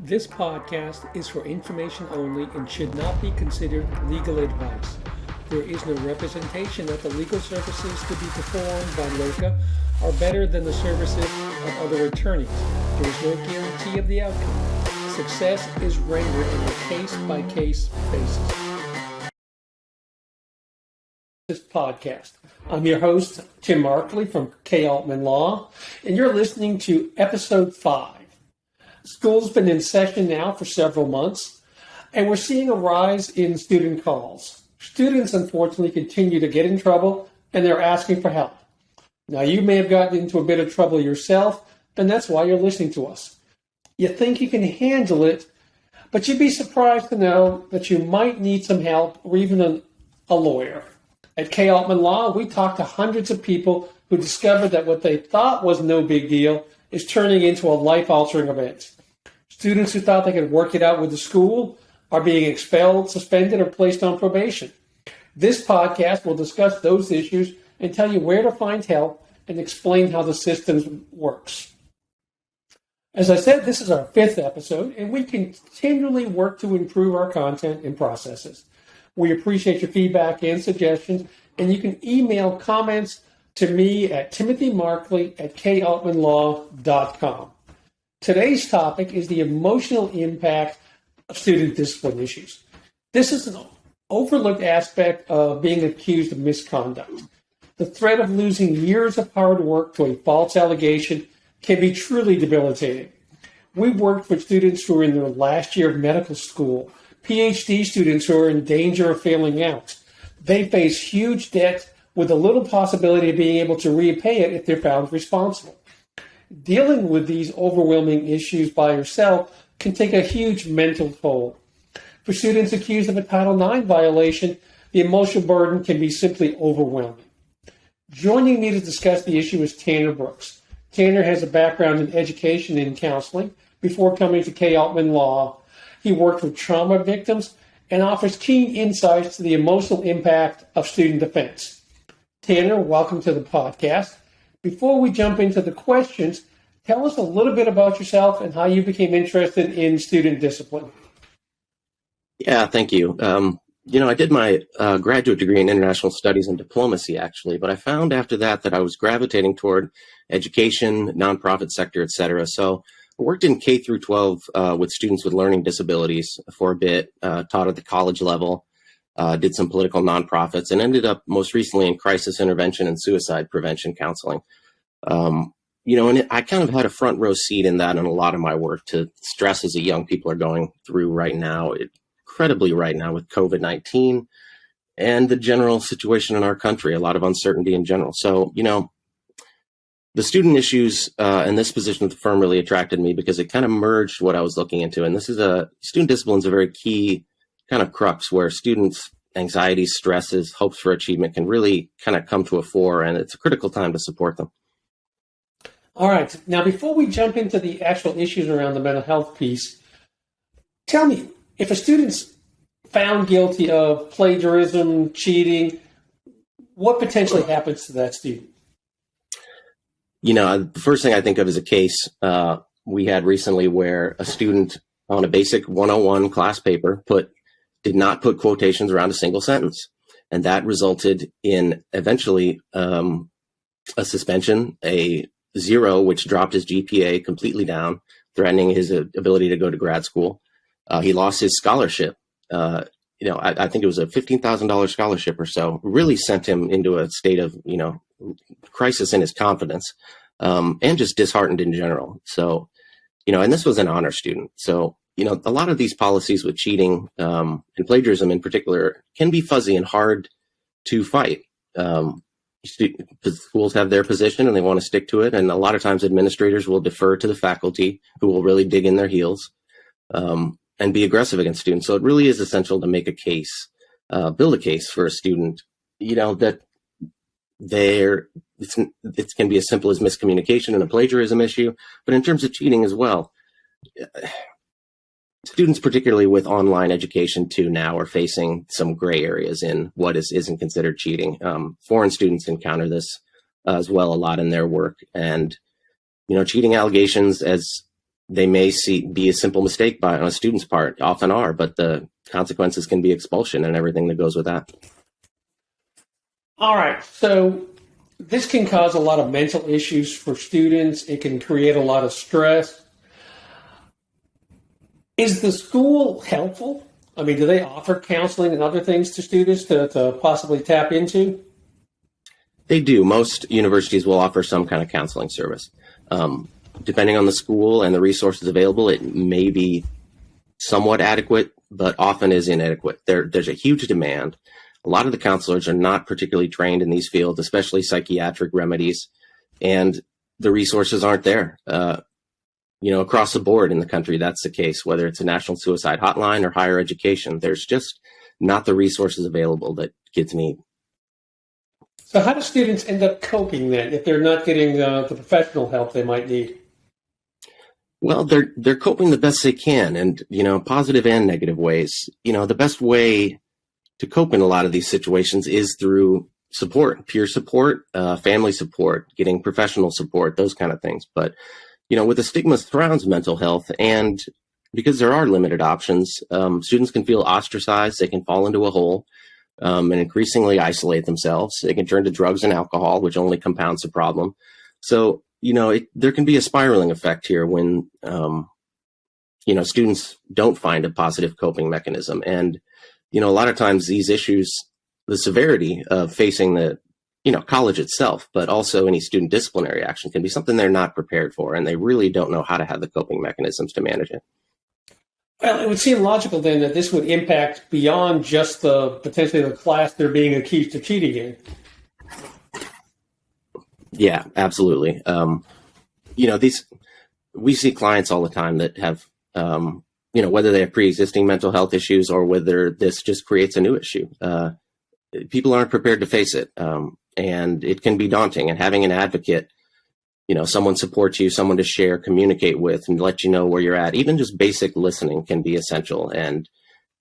This podcast is for information only and should not be considered legal advice. There is no representation that the legal services to be performed by LOCA are better than the services of other attorneys. There is no guarantee of the outcome. Success is rendered on a case-by-case basis. This podcast. I'm your host, Tim Markley from Altman Law, and you're listening to episode 5. School's been in session now for several months, and we're seeing a rise in student calls. Students, unfortunately, continue to get in trouble, and they're asking for help. Now, you may have gotten into a bit of trouble yourself, and that's why you're listening to us. You think you can handle it, but you'd be surprised to know that you might need some help or even a lawyer. At Altman Law, we talk to hundreds of people who discovered that what they thought was no big deal is turning into a life-altering event. Students who thought they could work it out with the school are being expelled, suspended, or placed on probation. This podcast will discuss those issues and tell you where to find help and explain how the system works. As I said, this is our 5th episode, and we continually work to improve our content and processes. We appreciate your feedback and suggestions, and you can email comments to me at timothymarkley@kaltmanlaw.com. Today's topic is the emotional impact of student discipline issues. This is an overlooked aspect of being accused of misconduct. The threat of losing years of hard work to a false allegation can be truly debilitating. We've worked with students who are in their last year of medical school, PhD students who are in danger of failing out. They face huge debt with a little possibility of being able to repay it if they're found responsible. Dealing with these overwhelming issues by yourself can take a huge mental toll. For students accused of a Title IX violation, the emotional burden can be simply overwhelming. Joining me to discuss the issue is Tanner Brooks. Tanner has a background in education and counseling. Before coming to Altman Law, he worked with trauma victims and offers keen insights to the emotional impact of student defense. Tanner, welcome to the podcast. Before we jump into the questions, tell us a little bit about yourself and how you became interested in student discipline. Yeah, thank you. I did my graduate degree in international studies and diplomacy, actually, but I found after that I was gravitating toward education, nonprofit sector, et cetera. So I worked in K through 12 with students with learning disabilities for a bit, taught at the college level, did some political nonprofits, and ended up most recently in crisis intervention and suicide prevention counseling. And I kind of had a front row seat in that in a lot of my work to stresses that young people are going through right now, incredibly right now with COVID-19 and the general situation in our country, a lot of uncertainty in general. So, the student issues and this position of the firm really attracted me because it kind of merged what I was looking into. And student discipline is a very key kind of crux where students' anxieties, stresses, hopes for achievement can really kind of come to a fore, and it's a critical time to support them. All right. Now, before we jump into the actual issues around the mental health piece, tell me, if a student's found guilty of plagiarism, cheating, what potentially happens to that student? The first thing I think of is a case we had recently where a student on a basic 101 class paper did not put quotations around a single sentence. And that resulted in eventually a suspension, a 0, which dropped his GPA completely down, threatening his ability to go to grad school. He lost his scholarship. I think it was a $15,000 scholarship or so, really sent him into a state of, crisis in his confidence, and just disheartened in general. So, and this was an honor student. So, a lot of these policies with cheating and plagiarism in particular can be fuzzy and hard to fight. Schools have their position and they want to stick to it. And a lot of times administrators will defer to the faculty who will really dig in their heels and be aggressive against students. So it really is essential to make a case, build a case for a student, that it can be as simple as miscommunication and a plagiarism issue. But in terms of cheating as well, students, particularly with online education too, now are facing some gray areas in what isn't considered cheating. Foreign students encounter this as well a lot in their work. And, cheating allegations, as they may be a simple mistake on a student's part, often are, but the consequences can be expulsion and everything that goes with that. All right. So this can cause a lot of mental issues for students. It can create a lot of stress. Is the school helpful? I mean, do they offer counseling and other things to students to possibly tap into? They do. Most universities will offer some kind of counseling service. Depending on the school and the resources available, it may be somewhat adequate, but often is inadequate. There's a huge demand. A lot of the counselors are not particularly trained in these fields, especially psychiatric remedies, and the resources aren't there. Across the board in the country, that's the case, whether it's a national suicide hotline or higher education. There's just not the resources available that kids need. So how do students end up coping then if they're not getting the professional help they might need? Well, they're coping the best they can, and positive and negative ways. The best way to cope in a lot of these situations is through support, peer support, family support, getting professional support, those kind of things. But with the stigma surrounds mental health, and because there are limited options, students can feel ostracized. They can fall into a hole and increasingly isolate themselves. They can turn to drugs and alcohol, which only compounds the problem. So there can be a spiraling effect here when, students don't find a positive coping mechanism. And, a lot of times these issues, the severity of facing the, college itself, but also any student disciplinary action can be something they're not prepared for, and they really don't know how to have the coping mechanisms to manage it. Well, it would seem logical then that this would impact beyond just potentially the class they're being accused of cheating in. Yeah, absolutely. We see clients all the time that have, whether they have pre-existing mental health issues or whether this just creates a new issue. People aren't prepared to face it, and it can be daunting. And having an advocate, someone supports you, someone to share, communicate with, and let you know where you're at. Even just basic listening can be essential. And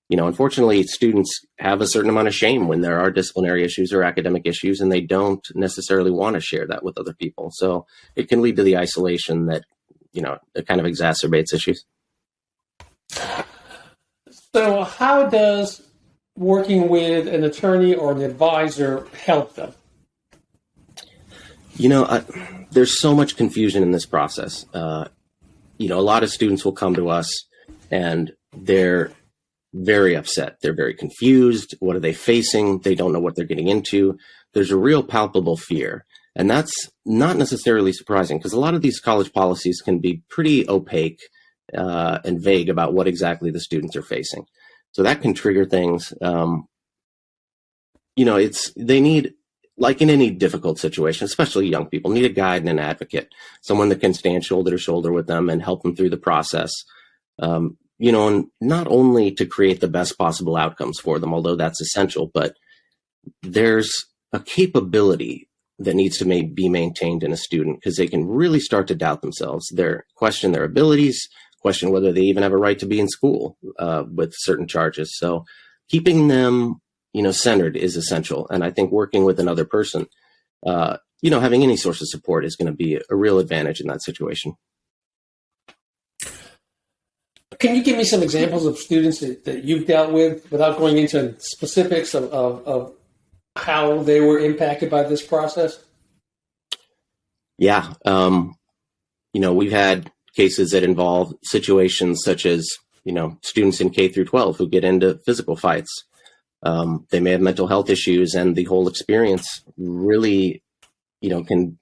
unfortunately, students have a certain amount of shame when there are disciplinary issues or academic issues, and they don't necessarily want to share that with other people. So it can lead to the isolation that, it kind of exacerbates issues. So how does working with an attorney or an advisor help them? There's so much confusion in this process. A lot of students will come to us and they're very upset. They're very confused. What are they facing? They don't know what they're getting into. There's a real palpable fear. And that's not necessarily surprising because a lot of these college policies can be pretty opaque and vague about what exactly the students are facing. So that can trigger things. They need, like in any difficult situation, especially young people, need a guide and an advocate, someone that can stand shoulder to shoulder with them and help them through the process. And not only to create the best possible outcomes for them, although that's essential, but there's a capability that needs to be maintained in a student because they can really start to doubt themselves. Question their abilities, question whether they even have a right to be in school with certain charges. So keeping them, centered is essential. And I think working with another person, having any source of support is going to be a real advantage in that situation. Can you give me some examples of students that you've dealt with without going into specifics of how they were impacted by this process? Yeah. We've had cases that involve situations such as, students in K through 12 who get into physical fights. They may have mental health issues, and the whole experience really, can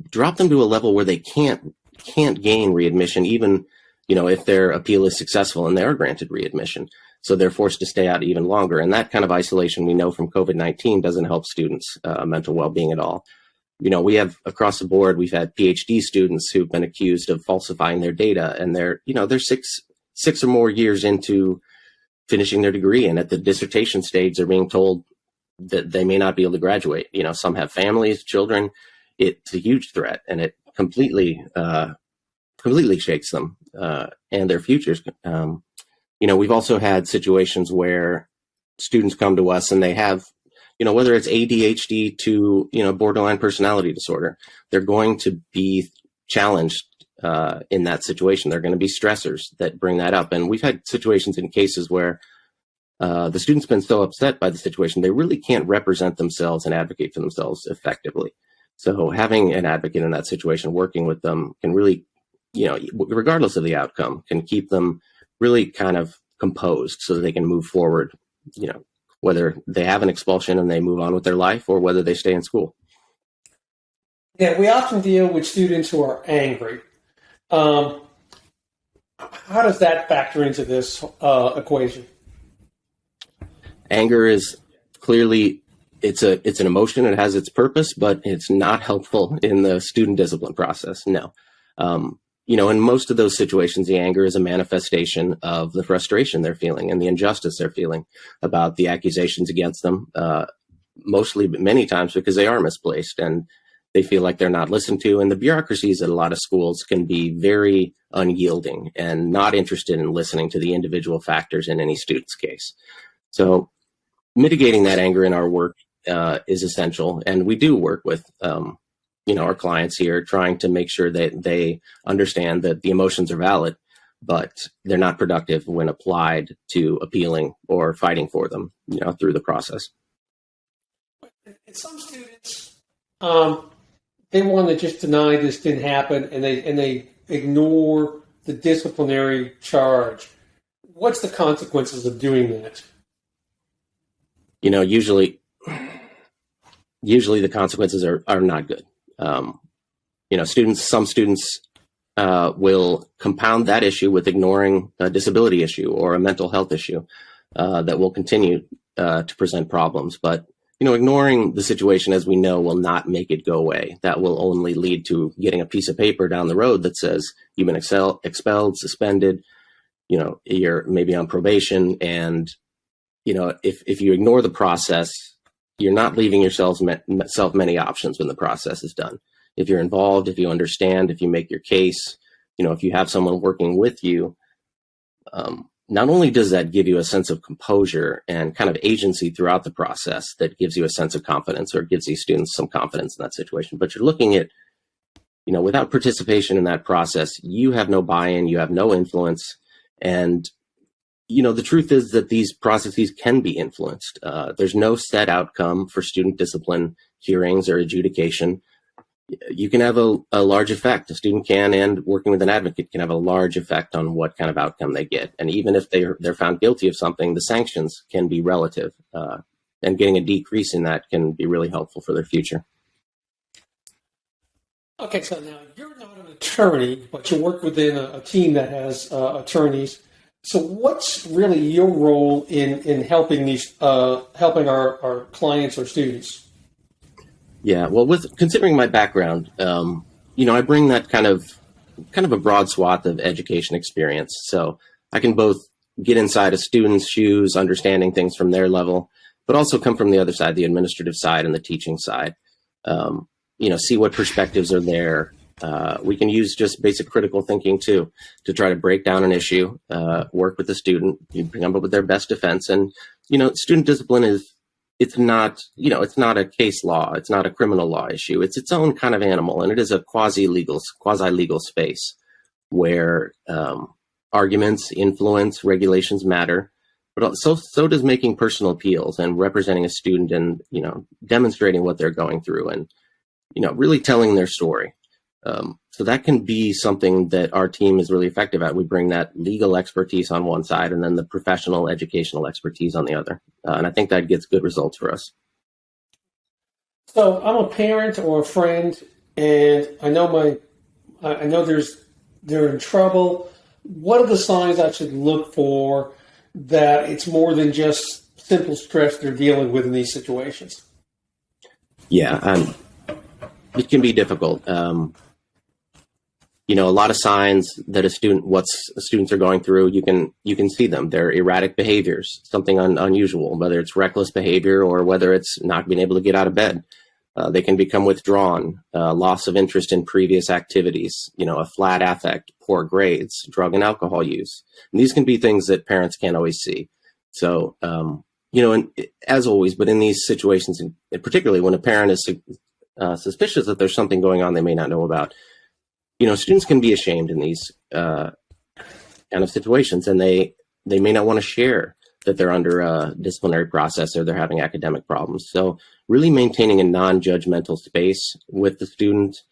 drop them to a level where they can't gain readmission, even if their appeal is successful and they are granted readmission. So they're forced to stay out even longer. And that kind of isolation we know from COVID-19 doesn't help students' mental well-being at all. We have across the board, we've had PhD students who've been accused of falsifying their data, and they're 6 or more years into finishing their degree. And at the dissertation stage, they're being told that they may not be able to graduate. Some have families, children. It's a huge threat, and it completely shakes them and their futures. We've also had situations where students come to us and they have, whether it's ADHD to, borderline personality disorder, they're going to be challenged in that situation. There are going to be stressors that bring that up. And we've had situations in cases where the student's been so upset by the situation, they really can't represent themselves and advocate for themselves effectively. So having an advocate in that situation, working with them can really, regardless of the outcome, can keep them really kind of composed so that they can move forward, whether they have an expulsion and they move on with their life or whether they stay in school. Yeah, we often deal with students who are angry. How does that factor into this equation? Anger is clearly, it's an emotion. It has its purpose, but it's not helpful in the student discipline process. No. In most of those situations, the anger is a manifestation of the frustration they're feeling and the injustice they're feeling about the accusations against them, many times because they are misplaced and they feel like they're not listened to. And the bureaucracies at a lot of schools can be very unyielding and not interested in listening to the individual factors in any student's case. So mitigating that anger in our work is essential. And we do work with our clients here, trying to make sure that they understand that the emotions are valid, but they're not productive when applied to appealing or fighting for them, through the process. And some students, they want to just deny this didn't happen, and they ignore the disciplinary charge. What's the consequences of doing that? Usually the consequences are not good. Some students will compound that issue with ignoring a disability issue or a mental health issue that will continue to present problems. But, ignoring the situation, as we know, will not make it go away. That will only lead to getting a piece of paper down the road that says you've been expelled, suspended, you're maybe on probation. And, if you ignore the process, you're not leaving yourself many options when the process is done. If you're involved, if you understand, if you make your case, if you have someone working with you, not only does that give you a sense of composure and kind of agency throughout the process that gives you a sense of confidence or gives these students some confidence in that situation, but you're looking at, without participation in that process, you have no buy-in, you have no influence. And the truth is that these processes can be influenced. There's no set outcome for student discipline hearings or adjudication. You can have a large effect. A student can, and working with an advocate can have a large effect on what kind of outcome they get. And even if they're found guilty of something, the sanctions can be relative. And getting a decrease in that can be really helpful for their future. Okay, so now you're not an attorney, but you work within a team that has attorneys. So what's really your role in helping helping our clients or students? Yeah, well, considering my background, I bring that kind of a broad swath of education experience. So I can both get inside a student's shoes, understanding things from their level, but also come from the other side, the administrative side and the teaching side. See what perspectives are there. We can use just basic critical thinking too, to try to break down an issue, work with the student, come up with their best defense. And, student discipline it's not a case law. It's not a criminal law issue. It's its own kind of animal. And it is a quasi-legal space where arguments, influence, regulations matter. But so does making personal appeals and representing a student and, demonstrating what they're going through and, really telling their story. So that can be something that our team is really effective at. We bring that legal expertise on one side and then the professional educational expertise on the other. And I think that gets good results for us. So I'm a parent or a friend, and I know they're in trouble. What are the signs I should look for that it's more than just simple stress they're dealing with in these situations? Yeah, it can be difficult. A lot of signs that students are going through, you can see them. They're erratic behaviors, something unusual, whether it's reckless behavior or whether it's not being able to get out of bed. They can become withdrawn, loss of interest in previous activities, a flat affect, poor grades, drug and alcohol use. And these can be things that parents can't always see. So, and as always, but in these situations, and particularly when a parent is suspicious that there's something going on they may not know about, students can be ashamed in these kind of situations, and they may not want to share that they're under a disciplinary process or they're having academic problems. So really maintaining a non-judgmental space with the student,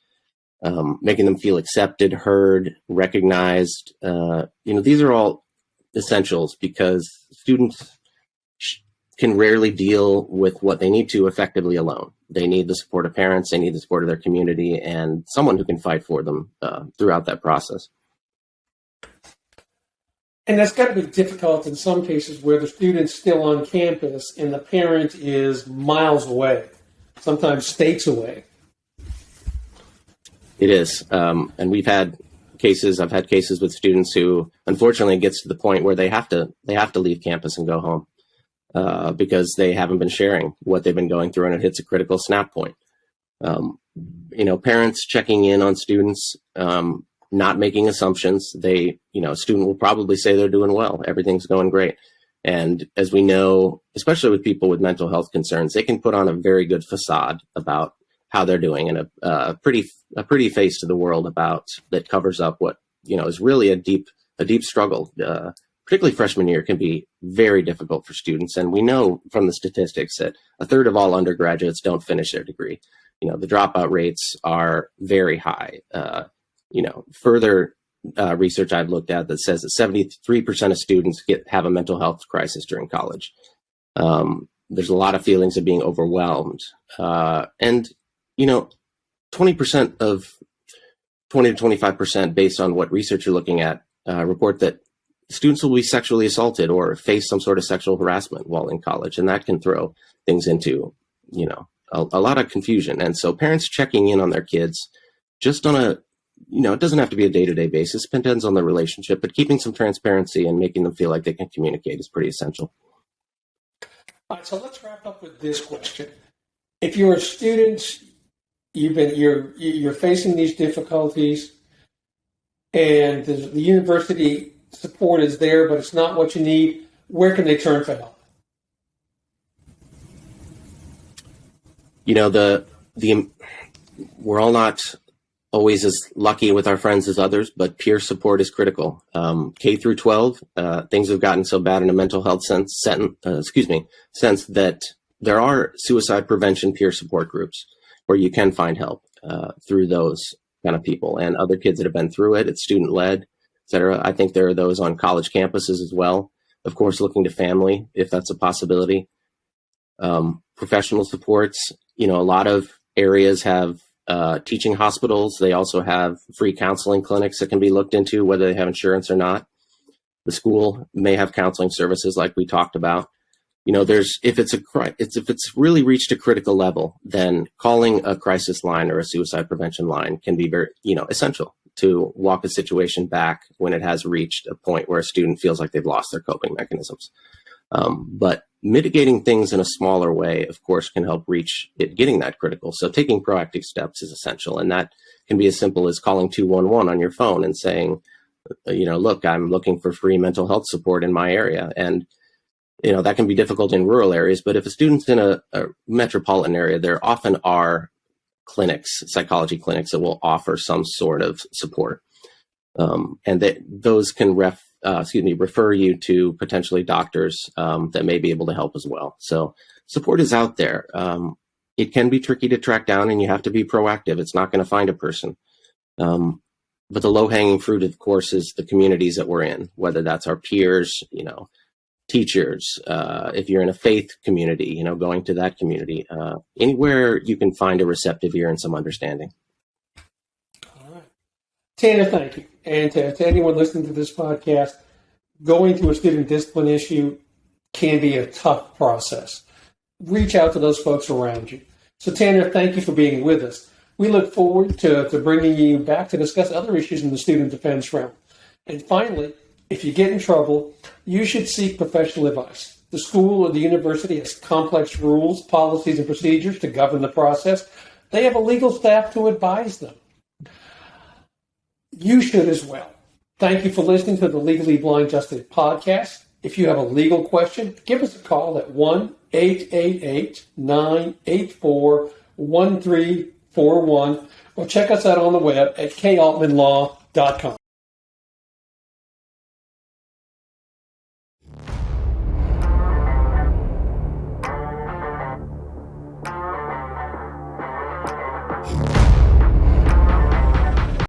making them feel accepted, heard, recognized. These are all essentials because students can rarely deal with what they need to effectively alone. They need the support of parents, they need the support of their community, and someone who can fight for them throughout that process. And that's got to be difficult in some cases where the student's still on campus and the parent is miles away, sometimes states away. It is. And I've had cases with students who, unfortunately, it gets to the point where they have to leave campus and go home because they haven't been sharing what they've been going through, and it hits a critical snap point. Parents checking in on students, not making assumptions. A student will probably say they're doing well, everything's going great. And as we know, especially with people with mental health concerns, they can put on a very good facade about how they're doing, and a pretty face to the world that covers up what is really a deep struggle. Particularly freshman year can be very difficult for students, and we know from the statistics that a third of all undergraduates don't finish their degree. The dropout rates are very high. Further research I've looked at that says that 73% of students have a mental health crisis during college. There's a lot of feelings of being overwhelmed, and 20% of 20 to 25%, based on what research you're looking at, report that students will be sexually assaulted or face some sort of sexual harassment while in college, and that can throw things into a lot of confusion. And so parents checking in on their kids just on a it doesn't have to be a day-to-day basis, it depends on the relationship, but keeping some transparency and making them feel like they can communicate is pretty essential. All right, so let's wrap up with this question. If you're a student, you're facing these difficulties, and the university support is there, but it's not what you need, where can they turn for help? We're all not always as lucky with our friends as others, but peer support is critical. K through 12, things have gotten so bad in a mental health sense that there are suicide prevention peer support groups where you can find help through those kind of people and other kids that have been through it. It's student-led, et cetera. I think there are those on college campuses as well. Of course, looking to family, if that's a possibility. Professional supports, a lot of areas have teaching hospitals. They also have free counseling clinics that can be looked into, whether they have insurance or not. The school may have counseling services like we talked about. If it's really reached a critical level, then calling a crisis line or a suicide prevention line can be very, essential to walk a situation back when it has reached a point where a student feels like they've lost their coping mechanisms. But mitigating things in a smaller way, of course, can help reach it getting that critical. So taking proactive steps is essential. And that can be as simple as calling 211 on your phone and saying, look, I'm looking for free mental health support in my area. And, that can be difficult in rural areas. But if a student's in a metropolitan area, there often are clinics, psychology clinics that will offer some sort of support. And those can refer you to potentially doctors that may be able to help as well. So support is out there. It can be tricky to track down, and you have to be proactive. It's not going to find a person. But the low-hanging fruit, of course, is the communities that we're in, whether that's our peers, teachers, if you're in a faith community, going to that community, anywhere you can find a receptive ear and some understanding. All right. Tanner, thank you. And to anyone listening to this podcast, going through a student discipline issue can be a tough process. Reach out to those folks around you. So, Tanner, thank you for being with us. We look forward to bringing you back to discuss other issues in the student defense realm. And finally, if you get in trouble, you should seek professional advice. The school or the university has complex rules, policies, and procedures to govern the process. They have a legal staff to advise them. You should as well. Thank you for listening to the Legally Blind Justice podcast. If you have a legal question, give us a call at 1-888-984-1341, or check us out on the web at kaltmanlaw.com.